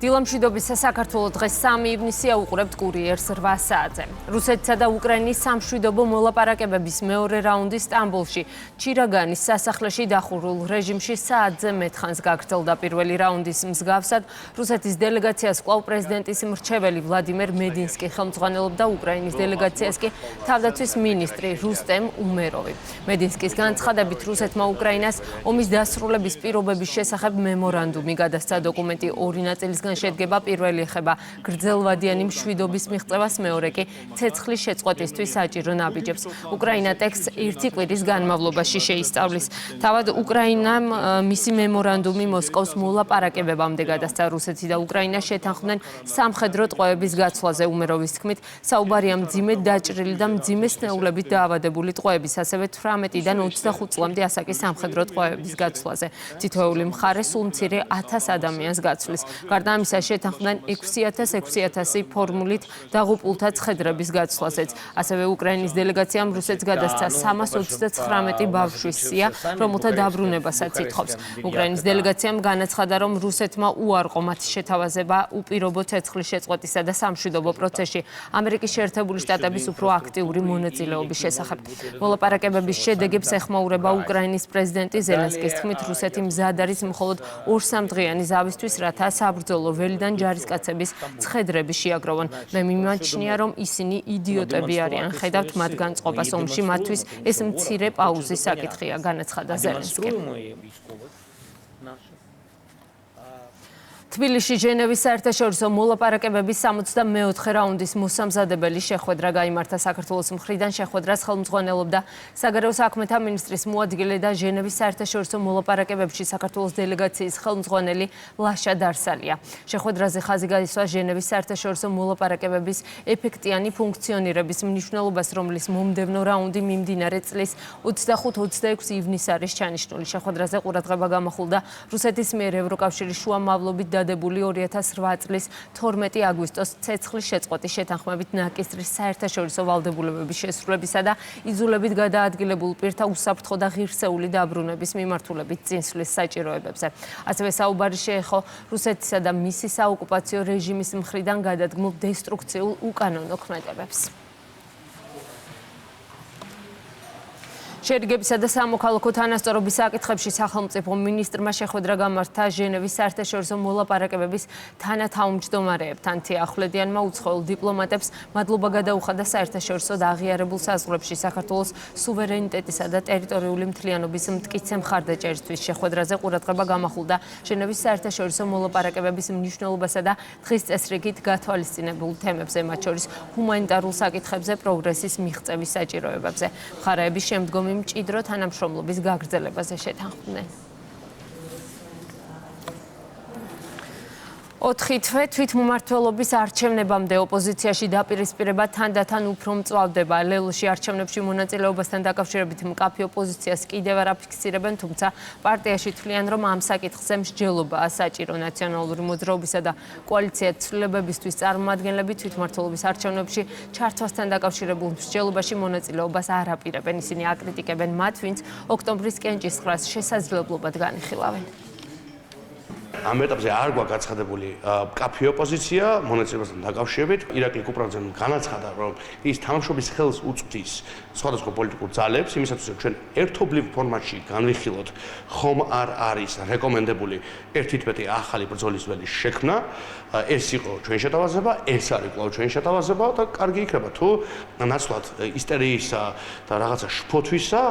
დილამშვიდობის საქართველოს დღეს 3 ივნისი აუყურებთ კურიერს 8 საათზე. რუსეთსა და უკრაინის სამშვიდობო მოლაპარაკებების მეორე რაუნდი სტამბოლში, ჩირაგანის სასახლეში დახურულ რეჟიმში საათზე მეტხანს გაგრძელდა. პირველი რაუნდის მსგავსად, რუსეთის დელეგაციას კვლავ პრეზიდენტის მრჩეველი ვლადიმერ მედინსკი ხელმძღვანელობდა, უკრაინის დელეგაციას კი თავდაცვის მინისტრი რუსტემ უმეროვი. მედინსკის განცხადებით, რუსეთმა უკრაინას ომის დასრულების პირობების შესახებ მემორანდუმი გადასცა. დოკუმენტი ორი ნაწილისგან შედგება. პირველი ეხება გრძელვადიანი მშვიდობის მიღწევას, მეორე კი ცეცხლის შეწყვეტისთვის საჭირო ნაბიჯებს. უკრაინა ტექსტს 1 კვირის განმავლობაში შეისწავლის. თავად უკრაინამ მისი მემორანდუმი მოსკოვის მოლაპარაკებებამდე გადასცა. რუსეთი და უკრაინა შეთანხმდნენ სამხედრო ტყვეების გაცვლაზე. უმეროვის თქმით, საუბარია მძიმედ დაჭრილი და მძიმე სნეულებით დაავადებული ტყვეების, ასევე 18-დან 25 წლამდე ასაკის სამხედრო ტყვეების გაცვლაზე. თითოეული მხარე სულ მცირე 1000 ადამიანს გაცვლის. გარდა ამისა, შეთანხმდნენ 6000 ფორმულით დაღუპულთა ცხედრების გაცვლაზეც. ასევე უკრაინის დელეგაციამ რუსეთს გადასცა 329 ბავშვის სია, რომელთა დაბრუნებასაც ითხოვს. უკრაინის დელეგაციამ განაცხადა, რომ რუსეთმა უარყო მათი შეთავაზება უპირობო ცეცხლის შეწყვეტისა და სამშვიდობო პროცესში ამერიკის შეერთებული შტატების უფრო აქტიური მონაწილეობის შესახებ. მოლაპარაკებების შედეგებს ეხმაურება უკრაინის პრეზიდენტი ზელენსკის თქმით, რუსეთი მზად არის მხოლოდ 2-3 დღიანი ზავისთვის, რათა საბრძოლო ველიდან ჯარისკაცების ცხედრები შეაგროვონ. მე მიმაჩნია, რომ ისინი იდიოტები არიან. ხედავთ მათ განწყობას ომში, მათთვის ეს მცირე პაუზის საკითხია, განაცხადა ზელენსკი. თბილისში ჟენევის საერთაშორისო მოლაპარაკებების 64 რაუნდის მოსამზადებელი შეხვედრა გაიმართა. საქართველოს მხრიდან შეხვედრას ხელმძღვანელობდა საგარეო საქმეთა მინისტრის მოადგილე და ჟენევის საერთაშორისო მოლაპარაკებებში საქართველოს დელეგაციის ხელმძღვანელი ლაშა დარსალია. შეხვედრაზე ხაზი გაისვა ჟენევის საერთაშორისო მოლაპარაკებების ეფექტიანი ფუნქციონირების მნიშვნელობას, რომლის მომდევნო რაუნდი მიმდინარე წლის 25-26 ივნისს არის ჩანიშნული. შეხვედრაზე ყურადღება გამახვილდა რუსეთის მიერ ევროკავშირის შუამავლობით დადებული 2008 წლის 12 აგვისტოს ცეცხლის შეწყვეტის შეთანხმებით ნაკისრის საერთაშორისო ვალდებულებების შესრულებისა და იძულებით გადაადგილებულ პირთა უსაფრთხო და ღირსეული დაბრუნების მიმართულებით წინსვლის საჭიროებებზე. ასევე საუბარი შეეხო რუსეთისა და მისი საოკუპაციო რეჟიმის მხრიდან გადადგმულ დესტრუქციულ უკანონო ქმედებებს. შერიგებისა და სამოქალაქო თანასწორობის საკითხებში სახელმწიფო მინისტრმა შეხვედრა გამართა ჟენევის საერთაშორისო მოლაპარაკებების თანათავმჯდომარეებთან. თია ახვლედიანმა უცხოელ დიპლომატებს მადლობა გადაუხადა საერთაშორისო და აღიარებულ საზღვრებში საქართველოს სუვერენიტეტისა და ტერიტორიული მთლიანობის მტკიცე მხარდაჭერისთვის. შეხვედრაზე ყურადღება გამახვილდა ჟენევის საერთაშორისო მოლაპარაკებების მნიშვნელობასა და დღის წესრიგით გათვალისწინებულ თემებზე, მათ შორის ჰუმანიტარულ საკითხებზე, პროგრესის მიღწევის საჭიროებებზე. მხარეები შემდგომი მჭიდრო თანამშრომლობის გაგრძელებაზე შეთანხმდნენ. 4 თვე თვითმმართველობის არჩევნებამდე ოპოზიციაში დაპირისპირება თანდათან უფრო მწვავდება. ლელოში არჩევნებში მონაწილეობასთან დაკავშირებით მკაფიო პოზიციას კიდევ არ აფიქსირებენ, თუმცა პარტიაში თვლიან, რომ ამ საკითხზე მსჯელობაა საჭირო. ნაციონალური მოძრაობისა და კოალიცია ცვლილებებისთვის წარმომადგენლები თვითმმართველობის არჩევნებში ჩართვასთან დაკავშირებულ მსჯელობაში მონაწილეობას არ აპირებენ. ისინი აკრიტიკებენ მათ, ვინც ოქტომბრის კენჭისყრას შესაძლებლობად განიხილავენ. ამ ეტაპზე არ გვაქვს გაცხადებული მკაფიო პოზიცია მონაწილეობასთან დაკავშირებით. ირაკლი კუპრაძემ განაცხადა, რომ ის თამაშობის ხელს უწვდის სხვადასხვა პოლიტიკურ ძალებს, იმისათვის რომ ჩვენ ერთობლივ ფორმატში განვიხილოთ, ხომ არ არის რეკომენდებული 1/11 ახალი ბრძოლის ველის შექმნა. ეს იყო ჩვენი შეთავაზება, ეს არის კვლავ ჩვენი შეთავაზება და კარგი იქნება თუ ნაცვლად ისტორიისა და რაღაცა შფოთვისა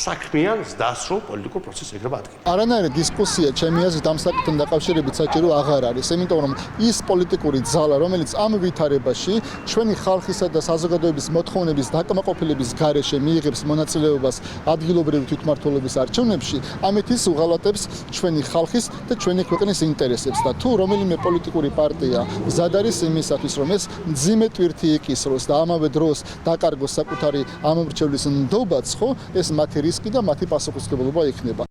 საქმიან დასრულ პოლიტიკურ პროცესს ეკრება ადგილი. არანაირი დისკუსია ჩემი აზრით ამ საკითხთან დაკავშირებით საჭირო აღარ არის, იმიტომ რომ ის პოლიტიკური ძალა, რომელიც ამ ვითარებაში ჩვენი ხალხისა და საზოგადოების მოთხოვნების დაკმაყოფილების გარეშე მიიღებს მონაწილეობას ადგილობრივი თვითმმართველობის არჩევნებში, ამით ის უღალატებს ჩვენი ხალხის და ჩვენი ქვეყნის ინტერესებს და თუ რომელიმე პოლიტიკური პარტია მზად არის იმისათვის, რომ ეს მძიმე ტვირთი იკისროს და ამავე დროს დაკარგოს საკუთარი ამომრჩევლის ნდობაც, ხო, ეს მათი რისკი და მათი პასუხისმგებლობა იქნება.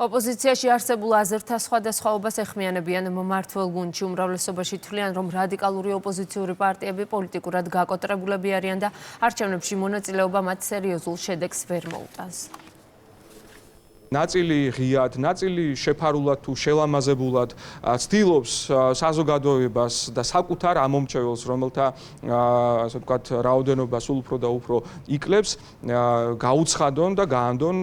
ოპოზიციაში არსებულ აზრთა სხვადასხვაობას ეხმიანებიან მმართველ გუნდში. უმრავლესობაში თვლიან, რომ რადიკალური ოპოზიციური პარტიები პოლიტიკურად გაკოტრებულები არიან და არჩევნებში მონაწილეობა მათ სერიოზულ შედეგს ვერ მოუტანს. ნაწილი ღიად, ნაწილი შეფარულად თუ შელამაზებულად ცდილობს საზოგადოებას და საკუთარ ამომრჩეველს, რომელთა ასე ვთქვათ, რაოდენობა სულ უფრო და უფრო იკლებს, გაუცხადონ და გაანდონ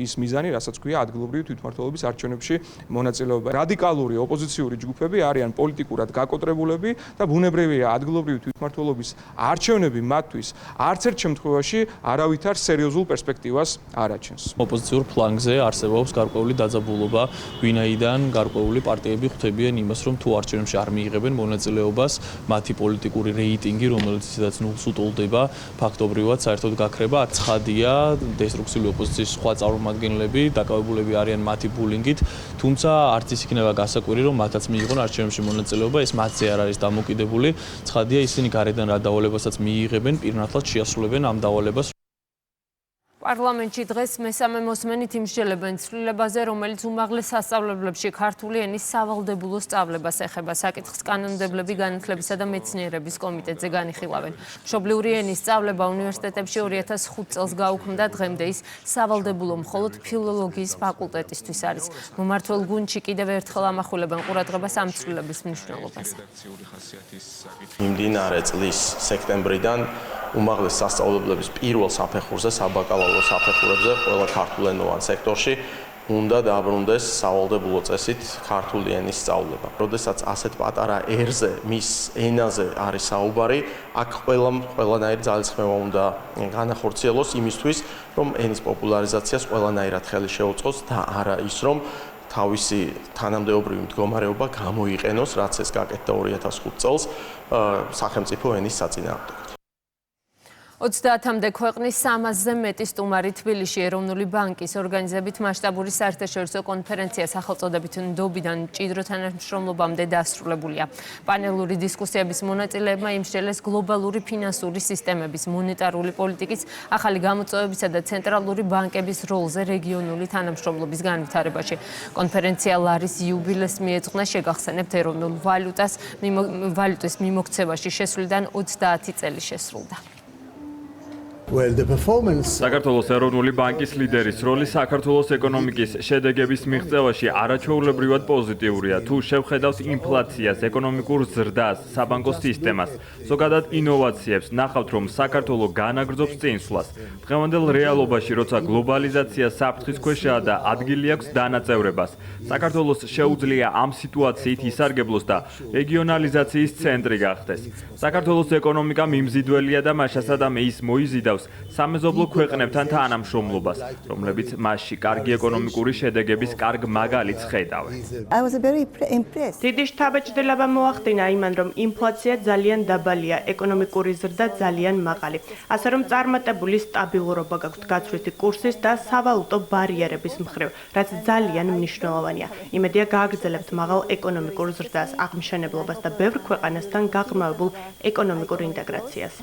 ის მიზანი, რასაც ქვია ადგილობრივი თვითმმართველობის არჩევნებში მონაწილეობა. რადიკალური ოპოზიციური ჯგუფები არიან პოლიტიკურად გაკოტრებულები და ბუნებრივია ადგილობრივი თვითმმართველობის არჩევნები მათთვის არც ერთ შემთხვევაში არავითარ სერიოზულ პერსპექტივას არ აჩენს. ოპოზიციურ ფლანგზე არსებობს გარკვეული დაძაბულობა, ვინაიდან გარკვეული პარტიები ხვდებიან იმას, რომ თუ არჩევნებში არ მიიღებენ მონაწილეობას, მათი პოლიტიკური რეიტინგი, რომელიც ისედაც ნულს უტოლდება, ფაქტობრივად საერთოდ გაქრება. ცხადია, დესტრუქციული ოპოზიციის სხვა წარმომადგენლები დაკავებულები არიან მათი ბულინგით, თუმცა არც ის იქნება გასაკვირი, რომ მათაც მიიღონ არჩევნებში მონაწილეობა, ეს მათზე არ არის დამოკიდებული. ცხადია, ისინი გარედან რა დავალებასაც მიიღებენ, პირნათლად შეასრულებენ ამ დავალებას. პარლამენტში დღეს მესამე მოსმენით იმსჯელებენ ცვლილებაზე, რომელიც უმაღლეს სასწავლებლებში ქართული ენის სავალდებულო სწავლებას ეხება. საკითხს კანონმდებლები განათლებისა და მეცნიერების კომიტეტზე განიხილავენ. მშობლიური ენის სწავლება უნივერსიტეტებში 2005 წელს გაუქმდა, დღემდე ის სავალდებულო მხოლოდ ფილოლოგიის ფაკულტეტისთვის არის. მომართველ გუნდში კიდევ ერთხელ ამახვილებენ ყურადღებას ამ ცვლილების მნიშვნელობაზე. მიმდინარე წლის სექტემბრიდან უმაღლეს სასწავლებლების პირველ საფეხურზე საბაკალავრო საფეხურებზე ყველა ქართულენოვან სექტორში უნდა დააბრუნდეს სავალდებულო წესით ქართული ენის სწავლება. როდესაც ასეთ პატარა ერზე, მის ენაზე არის საუბარი, აქ ყველანაირი ძალისხმევა უნდა განახორციელოს იმისთვის, რომ ენის პოპულარიზაციას ყველანაირად ხელი შეუწყოს და არა ის, რომ თავისი თანამდებობრივი მდგომარეობა გამოიყენოს, რაც ეს გაკეთდა 2005 წელს სახელმწიფო ენის საწინააღმდეგოდ. 30-მდე ქვეყნის 300-ზე მეტი სტუმარი თბილისში ეროვნული ბანკის ორგანიზებით მასშტაბური საერთაშორისო კონფერენცია სახელწოდებით ნდობიდან მჭიდრო თანამშრომლობამდე დასრულებულია. პანელური დისკუსიების მონაწილეებმა იმსჯელეს გლობალური ფინანსური სისტემების, მონეტარული პოლიტიკის, ახალი გამოწვევებისა და ცენტრალური ბანკების როლზე რეგიონული თანამშრომლობის განვითარებაში. კონფერენცია ლარის იუბილეს მიეძღვნა, შეგახსენებთ, ეროვნულ ვალუტის მიმოქცევაში შესვლიდან 30 წელი შესრულდა. საქართველოს ეროვნული ბანკის ლიდერის როლი საქართველოს ეკონომიკის შედეგების მიღწევაში არაჩვეულებრივად პოზიტიურია. თუ შევხედავთ ინფლაციას, ეკონომიკურ ზრდას, საბანკო სისტემას, ზოგადად ინოვაციებს, ნახავთ, რომ საქართველო განაგრძობს წინსვლას. დღევანდელ რეალობაში, როცა გლობალიზაცია საფრთხის ქვეშაა და ადგილი აქვს დანაწევრებას, საქართველოს შეუძლია ამ სიტუაციით ისარგებლოს და რეგიონალიზაციის ცენტრი გახდეს. საქართველოს ეკონომიკა მიმზიდველია და მაშასადამე ის მოიზიდავს სამეზობლო ქვეყნებთან თანამშრომლობას, რომლებიც მასში კარგი ეკონომიკური შედეგების კარგ მაგალითს ხედავენ. დიდი შთაბეჭდილება მოახდინა იმან, რომ ინფლაცია ძალიან დაბალია, ეკონომიკური ზრდა ძალიან მაღალი, ასე რომ წარმატებული სტაბილურობა გაქვთ გაცვლითი კურსის და სავალუტო ბარიერების მხრივ, რაც ძალიან მნიშვნელოვანია. იმედია გააგრძელებთ მაღალ ეკონომიკურ ზრდას, აღმშენებლობას და ბევრ ქვეყანასთან გაღრმავებულ ეკონომიკურ ინტეგრაციას.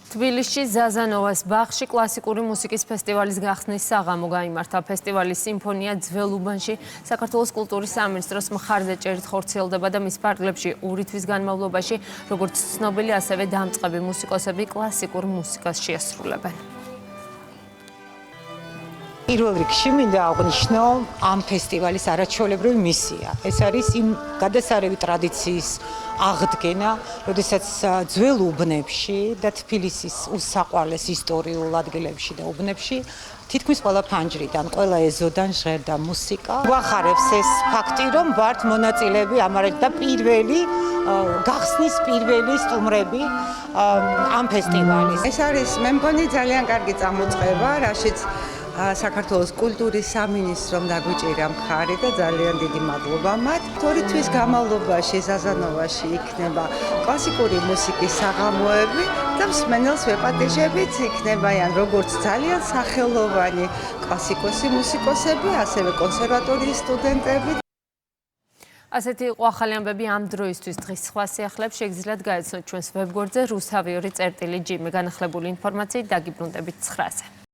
თბილისში ზაზანოვას ბაღში კლასიკური მუსიკის ფესტივალის გახსნის საღამო გაიმართა. ფესტივალის სიმფონია ძველუბანში საქართველოს კულტურის სამინისტროს მხარდაჭერით ხორციელდება და მის ფარგლებში 2 თვის განმავლობაში როგორც ცნობილი, ასევე დამწყები მუსიკოსები კლასიკურ მუსიკას შეასრულებენ. პირველ რიგში მინდა აღვნიშნო ამ ფესტივალის არაჩვეულებრივი მისია. ეს არის იმ გადასარევი ტრადიციის აღდგენა, როდესაც ძველ უბნებში და თბილისის უსაყვარლეს ისტორიულ ადგილებში და უბნებში თითქმის ყველა ფანჯრიდან, ყველა ეზოდან ჟღერდა მუსიკა. გვახარებს ეს ფაქტი, რომ ვართ მონაწილეები ამარად და გახსნის პირველი სტუმრები ამ ფესტივალის. ეს არის, მე მგონი, ძალიან კარგი წამოწყება, რაშიც საქართველოს კულტურის სამინისტრომ დაგვიჭირა მხარი და ძალიან დიდი მადლობა მათ. 2 თვის განმავლობაში ზაზანოვაში იქნება კლასიკური მუსიკის საღამოები და მსმენელს ვეპატიჟებით იქნებიან როგორც ძალიან სახელოვანი კლასიკოსი მუსიკოსები, ასევე კონსერვატორიის სტუდენტები. ასეთი იყო ახალი ამბები ამ დროისთვის. დღის სხვა სიახლეებს შეგიძლიათ გაეცნოთ ჩვენს ვებგვერდზე rusaviori.gr. განახლებული ინფორმაციით დაგიბრუნდებით 9-ზე.